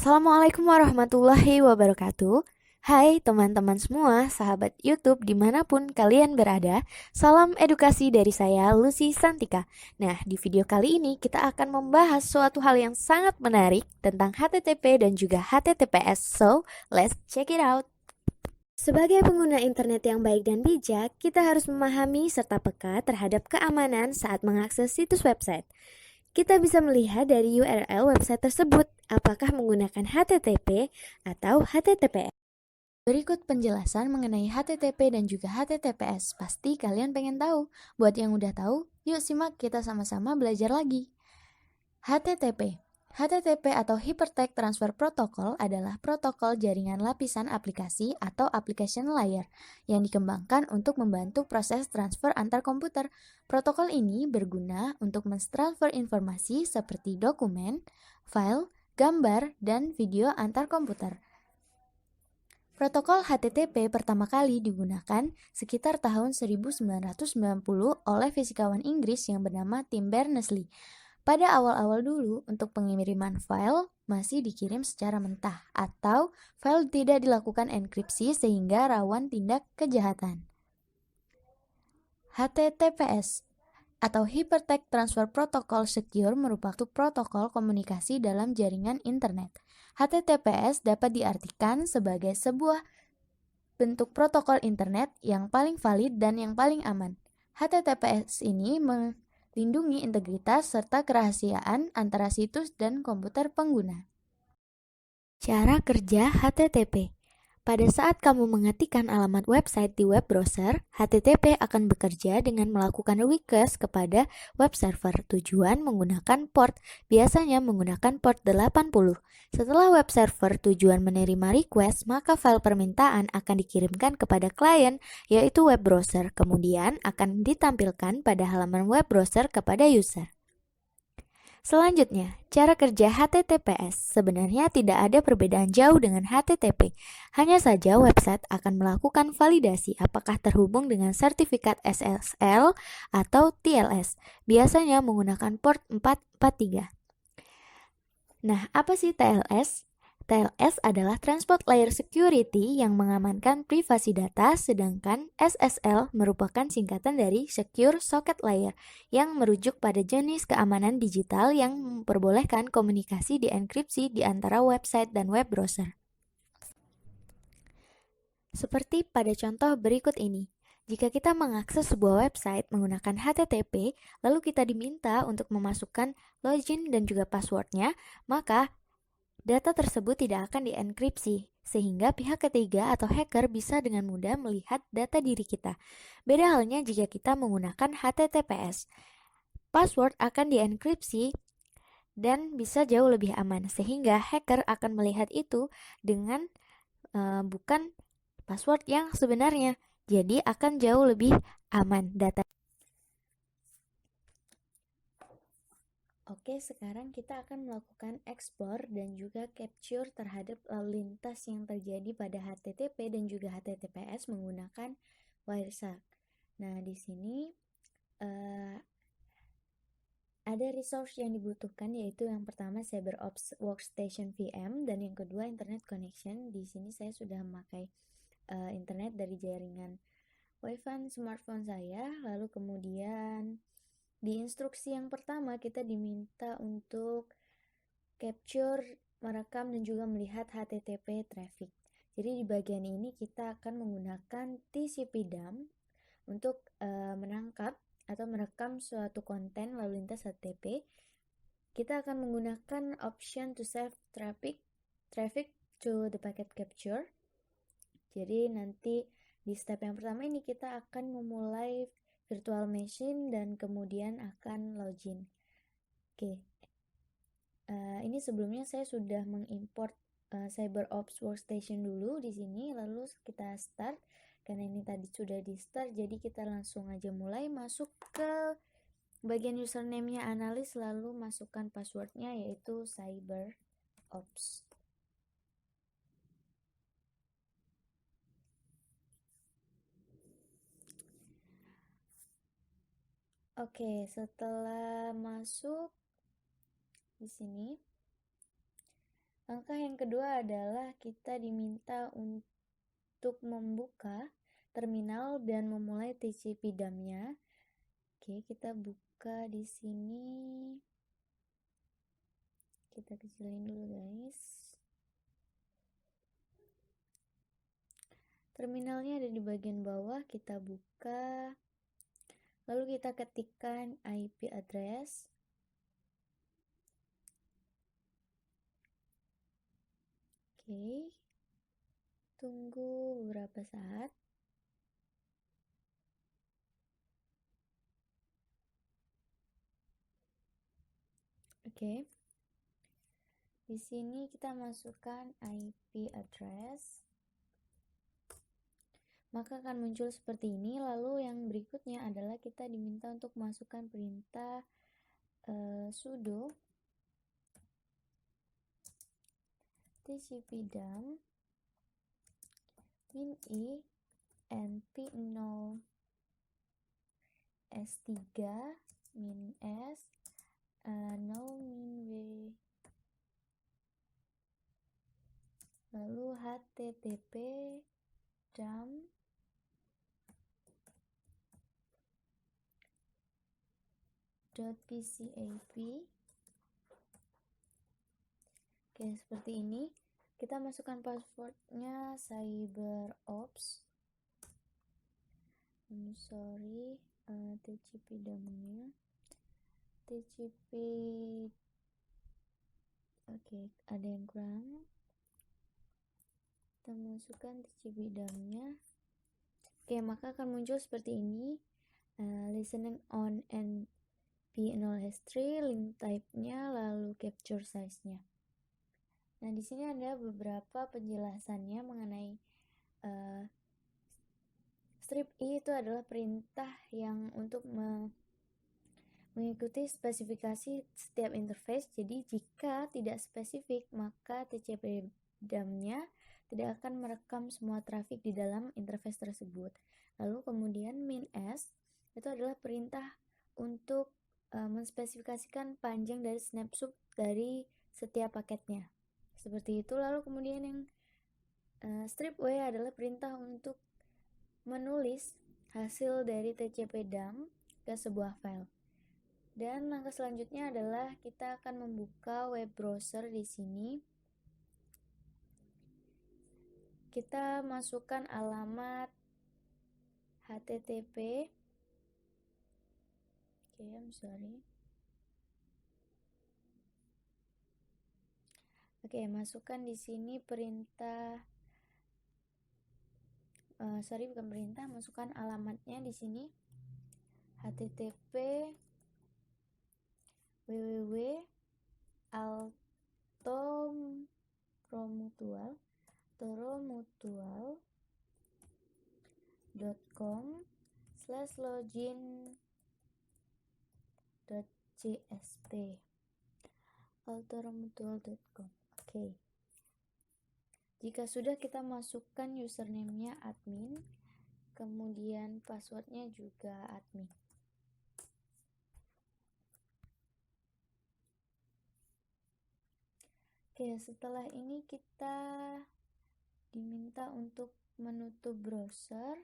Assalamualaikum warahmatullahi wabarakatuh. Hai teman-teman semua, sahabat YouTube dimanapun kalian berada. Salam edukasi dari saya, Lucy Santika. Nah, di video kali ini kita akan membahas suatu hal yang sangat menarik tentang HTTP dan juga HTTPS. So, let's check it out. Sebagai pengguna internet yang baik dan bijak, kita harus memahami serta peka terhadap keamanan saat mengakses situs website. Kita bisa melihat dari URL website tersebut apakah menggunakan HTTP atau HTTPS. Berikut penjelasan mengenai HTTP dan juga HTTPS. Pasti kalian pengen tahu. Buat yang udah tahu, yuk simak kita sama-sama belajar lagi. HTTP HTTP atau Hypertext Transfer Protocol adalah protokol jaringan lapisan aplikasi atau application layer yang dikembangkan untuk membantu proses transfer antar komputer. Protokol ini berguna untuk mentransfer informasi seperti dokumen, file, gambar, dan video antar komputer. Protokol HTTP pertama kali digunakan sekitar tahun 1990 oleh fisikawan Inggris yang bernama Tim Berners-Lee. Pada awal-awal dulu, untuk pengiriman file masih dikirim secara mentah atau file tidak dilakukan enkripsi sehingga rawan tindak kejahatan. HTTPS atau Hypertext Transfer Protocol Secure merupakan protokol komunikasi dalam jaringan internet. HTTPS dapat diartikan sebagai sebuah bentuk protokol internet yang paling valid dan yang paling aman. HTTPS ini melindungi integritas serta kerahasiaan antara situs dan komputer pengguna. Cara kerja HTTP. Pada saat kamu mengetikkan alamat website di web browser, HTTP akan bekerja dengan melakukan request kepada web server. Tujuan menggunakan port, biasanya menggunakan port 80. Setelah web server tujuan menerima request, maka file permintaan akan dikirimkan kepada klien, yaitu web browser. Kemudian akan ditampilkan pada halaman web browser kepada user. Selanjutnya, cara kerja HTTPS sebenarnya tidak ada perbedaan jauh dengan HTTP. Hanya saja website akan melakukan validasi apakah terhubung dengan sertifikat SSL atau TLS, biasanya menggunakan port 443. Nah, apa sih TLS? TLS adalah Transport Layer Security yang mengamankan privasi data, sedangkan SSL merupakan singkatan dari Secure Socket Layer yang merujuk pada jenis keamanan digital yang memperbolehkan komunikasi dienkripsi di antara website dan web browser. Seperti pada contoh berikut ini. Jika kita mengakses sebuah website menggunakan HTTP, lalu kita diminta untuk memasukkan login dan juga passwordnya, maka data tersebut tidak akan dienkripsi, sehingga pihak ketiga atau hacker bisa dengan mudah melihat data diri kita. Beda halnya jika kita menggunakan HTTPS. Password akan dienkripsi dan bisa jauh lebih aman, sehingga hacker akan melihat itu dengan bukan password yang sebenarnya. Jadi akan jauh lebih aman data. Oke, sekarang kita akan melakukan explore dan juga capture terhadap lalu lintas yang terjadi pada HTTP dan juga HTTPS menggunakan Wireshark. Nah, di sini ada resource yang dibutuhkan, yaitu yang pertama CyberOps Workstation VM dan yang kedua Internet Connection. Di sini saya sudah memakai internet dari jaringan WiFi smartphone saya. Lalu kemudian di instruksi yang pertama kita diminta untuk capture, merekam dan juga melihat HTTP traffic. Jadi di bagian ini kita akan menggunakan TCP dump untuk menangkap atau merekam suatu konten lalu lintas HTTP. Kita akan menggunakan option to save traffic to the packet capture. Jadi nanti di step yang pertama ini kita akan memulai virtual machine dan kemudian akan login. Oke. Ini sebelumnya saya sudah mengimport CyberOps Workstation dulu di sini, lalu kita start. Karena ini tadi sudah di start, jadi kita langsung aja mulai masuk ke bagian username-nya analis, lalu masukkan passwordnya yaitu CyberOps. Oke, setelah masuk di sini, Langkah yang kedua adalah kita diminta untuk membuka terminal dan memulai TCP dump-nya. Oke, kita buka di sini. Kita kecilin dulu, guys. Terminalnya ada di bagian bawah, kita buka. Lalu kita ketikkan IP address. Oke. Tunggu beberapa saat. Oke. Di sini kita masukkan IP address. Maka akan muncul seperti ini. Lalu yang berikutnya adalah kita diminta untuk masukkan perintah sudo tcp dump min i np0 s3 min s no min w, lalu http dump .pcap. Oke, seperti ini. Kita masukkan passwordnya CyberOps. TCP dump-nya. TCP. Oke, ada yang kurang. Kita masukkan TCP dump-nya. Oke, maka akan muncul seperti ini. Listening on NP0S3, link type-nya, lalu capture size-nya. Nah, di sini ada beberapa penjelasannya mengenai strip I itu adalah perintah yang untuk mengikuti spesifikasi setiap interface. Jadi jika tidak spesifik, maka TCP dump-nya tidak akan merekam semua traffic di dalam interface tersebut. Lalu kemudian min s itu adalah perintah untuk menspesifikasikan panjang dari snapshot dari setiap paketnya. Seperti itu. Lalu kemudian yang strip w adalah perintah untuk menulis hasil dari TCP dump ke sebuah file. Dan langkah selanjutnya adalah kita akan membuka web browser di sini. Kita masukkan alamat http. Masukkan di sini perintah. Masukkan alamatnya di sini. http www.altomutual.com/login.csp altomutual.com. Oke. Jika sudah, kita masukkan username-nya admin, kemudian passwordnya juga admin. Oke, setelah ini kita diminta untuk menutup browser.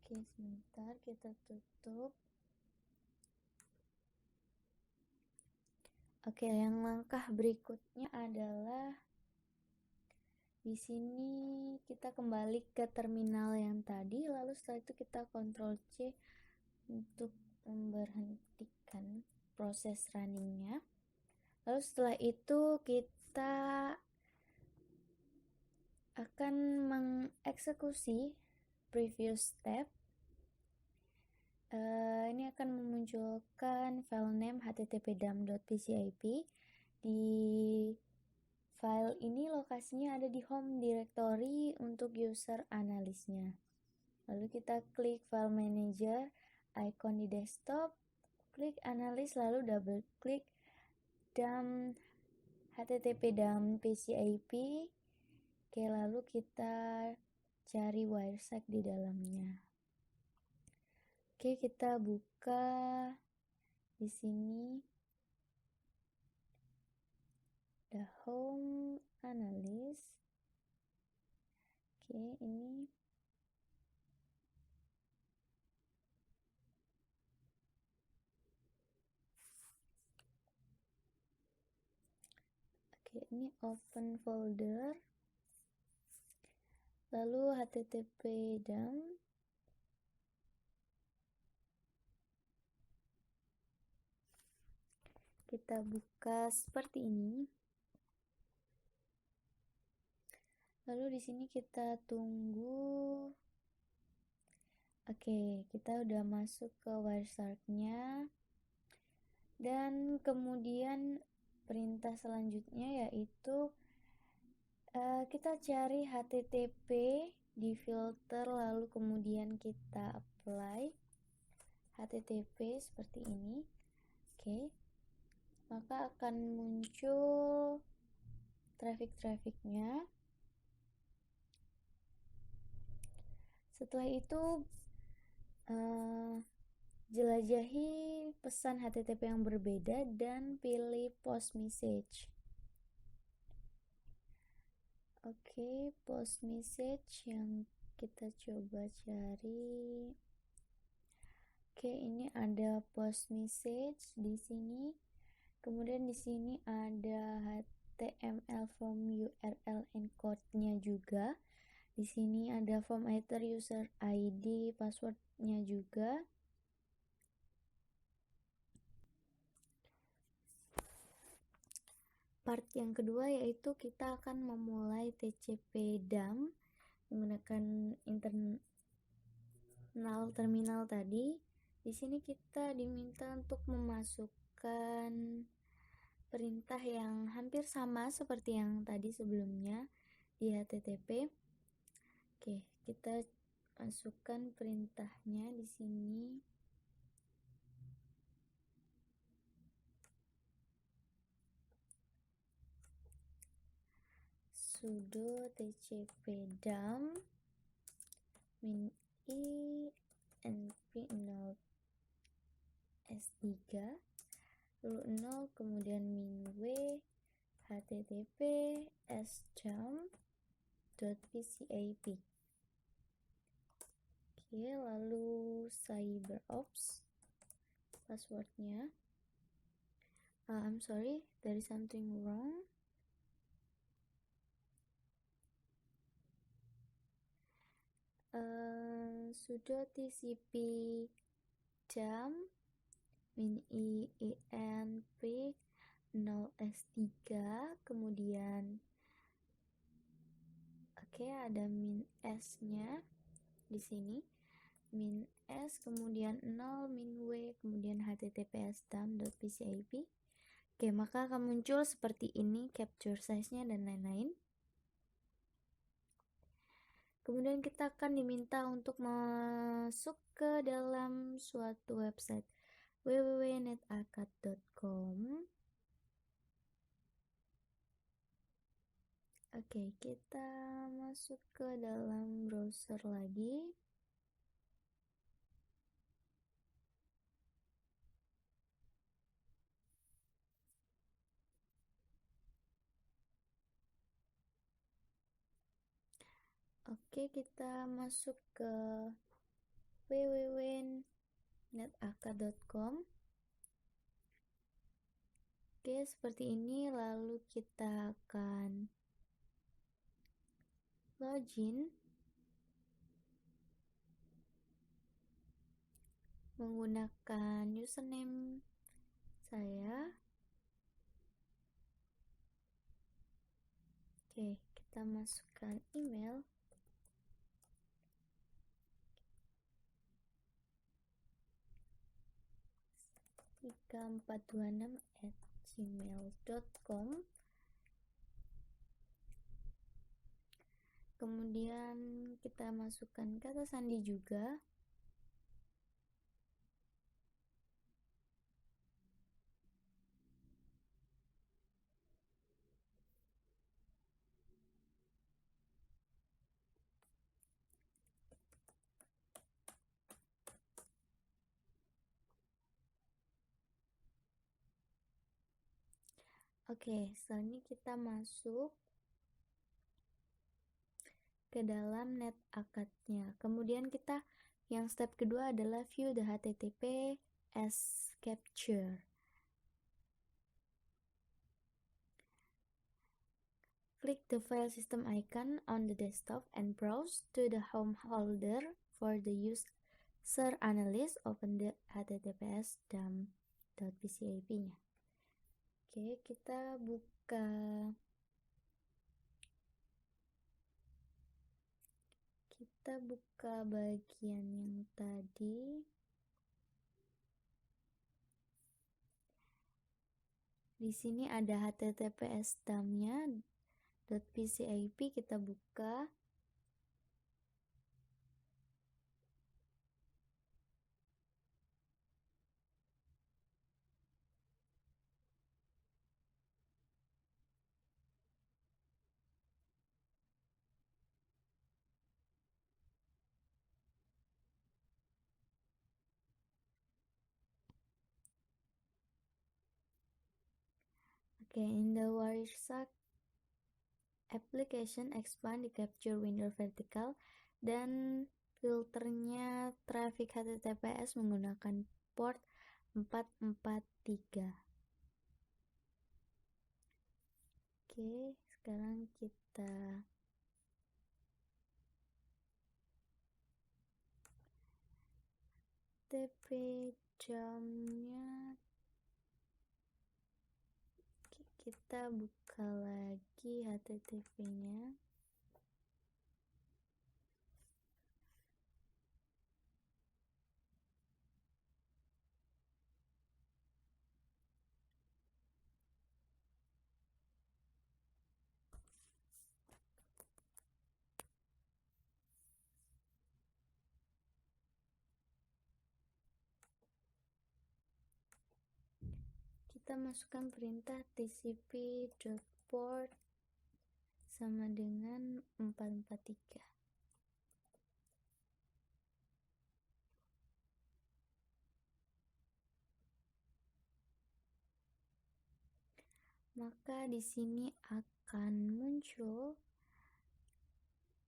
Oke, sebentar kita tutup. Oke, yang langkah berikutnya adalah di sini kita kembali ke terminal yang tadi, lalu setelah itu kita Ctrl C untuk memberhentikan proses runningnya. Lalu setelah itu kita akan mengeksekusi previous step. Ini akan memunculkan file name http://dump.pcap. Di file ini lokasinya ada di home directory untuk user analysnya. Lalu kita klik file manager, icon di desktop, klik analyst, lalu double klik dump http://dump.pcap. Oke, lalu kita cari Wireshark di dalamnya. Oke, kita buka di sini the home analyst. Oke, ini ini open folder, lalu http dump, kita buka seperti ini. Lalu di sini kita tunggu. Oke, kita udah masuk ke Wireshark-nya. Dan kemudian perintah selanjutnya yaitu kita cari HTTP di filter, lalu kemudian kita apply HTTP seperti ini. Oke, maka akan muncul traffic-trafficnya. Setelah itu jelajahi pesan HTTP yang berbeda dan pilih post message. Oke, post message yang kita coba cari. Oke, ini ada post message di sini. Kemudian di sini ada HTML form URL encode-nya juga. Di sini ada form header, user ID, password-nya juga. Part yang kedua yaitu kita akan memulai TCP dump menggunakan internal terminal tadi. Di sini kita diminta untuk memasukkan perintah yang hampir sama seperti yang tadi sebelumnya di HTTP. Oke, kita masukkan perintahnya di sini. Sudo tcp dump min i np0 s3 lalu 0 kemudian min w http sdump.pcap. Oke, lalu cyberops passwordnya. I'm sorry, there is something wrong. Sudo tcp dump min i env 0s3 kemudian ada min s nya di sini, min s kemudian 0 min w kemudian https dump.pcap. Oke, maka akan muncul seperti ini capture size-nya dan lain-lain. Kemudian kita akan diminta untuk masuk ke dalam suatu website www.netakad.com. Oke, kita masuk ke dalam browser lagi. Oke, kita masuk ke www.netakad.com. Oke, seperti ini. Lalu kita akan login menggunakan username saya. Oke, kita masukkan email. ika426@gmail.com. Kemudian kita masukkan kata sandi juga. Oke, setelah ini kita masuk ke dalam net akadnya. Kemudian kita yang step kedua adalah view the HTTP as capture. Click the file system icon on the desktop and browse to the home folder for the user analyst. Open the https dump.pcap-nya. Oke, kita buka bagian yang tadi. Di sini ada https dump-nya .pcap, kita buka. Oke, in the Wireshark application, expand the capture window vertical dan filternya traffic HTTPS menggunakan port 443. Oke, sekarang kita TP jamnya. Oke, kita buka lagi HTTP-nya. Kita masukkan perintah tcp.port sama dengan 443. Maka di sini akan muncul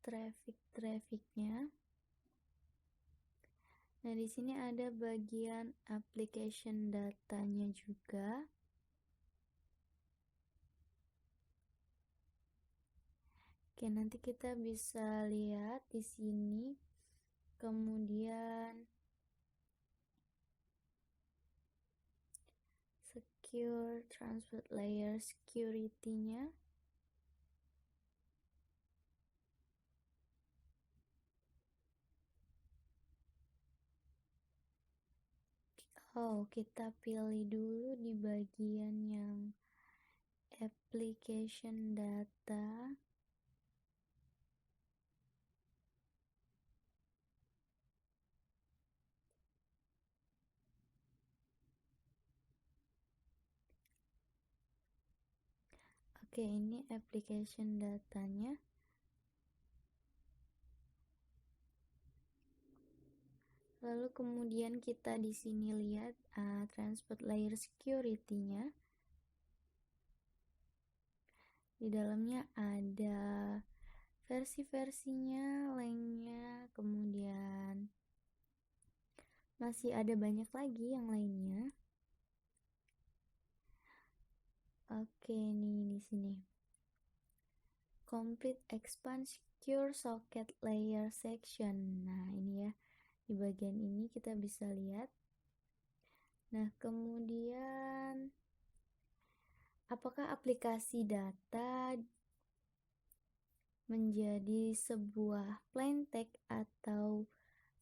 traffic-trafficnya. Nah, di sini ada bagian application datanya juga. Oke, nanti kita bisa lihat di sini. Kemudian secure transport layer security-nya. Oh, kita pilih dulu di bagian yang application data. Oke, ini application datanya. Lalu kemudian kita di sini lihat transport layer security-nya. Di dalamnya ada versi-versinya, lengnya, kemudian masih ada banyak lagi yang lainnya. Oke, ini di sini. Complete expand secure socket layer section. Nah, ini ya. Di bagian ini kita bisa lihat. Nah, kemudian apakah aplikasi data menjadi sebuah plain text atau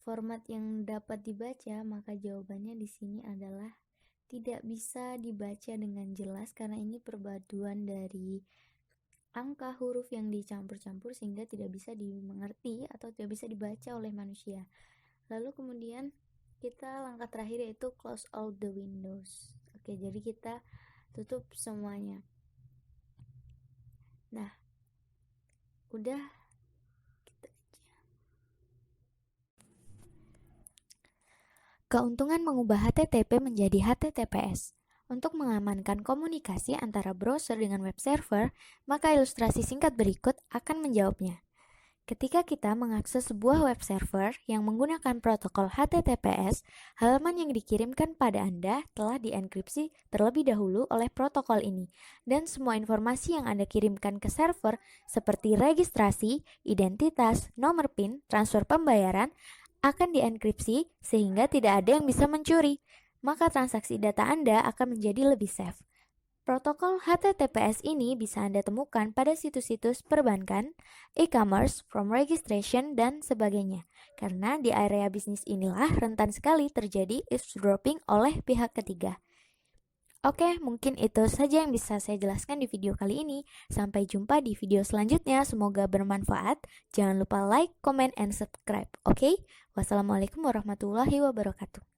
format yang dapat dibaca? Maka jawabannya di sini adalah tidak bisa dibaca dengan jelas karena ini perpaduan dari angka huruf yang dicampur-campur sehingga tidak bisa dimengerti atau tidak bisa dibaca oleh manusia. Lalu kemudian kita langkah terakhir yaitu close all the windows. Oke, jadi kita tutup semuanya. Nah, udah gitu aja. Keuntungan mengubah HTTP menjadi HTTPS. Untuk mengamankan komunikasi antara browser dengan web server, maka ilustrasi singkat berikut akan menjawabnya. Ketika kita mengakses sebuah web server yang menggunakan protokol HTTPS, halaman yang dikirimkan pada Anda telah dienkripsi terlebih dahulu oleh protokol ini, dan semua informasi yang Anda kirimkan ke server seperti registrasi, identitas, nomor PIN, transfer pembayaran akan dienkripsi sehingga tidak ada yang bisa mencuri. Maka transaksi data Anda akan menjadi lebih safe. Protokol HTTPS ini bisa Anda temukan pada situs-situs perbankan, e-commerce, form registration, dan sebagainya. Karena di area bisnis inilah rentan sekali terjadi eavesdropping oleh pihak ketiga. Oke, mungkin itu saja yang bisa saya jelaskan di video kali ini. Sampai jumpa di video selanjutnya, semoga bermanfaat. Jangan lupa like, comment, and subscribe, oke? Wassalamualaikum warahmatullahi wabarakatuh.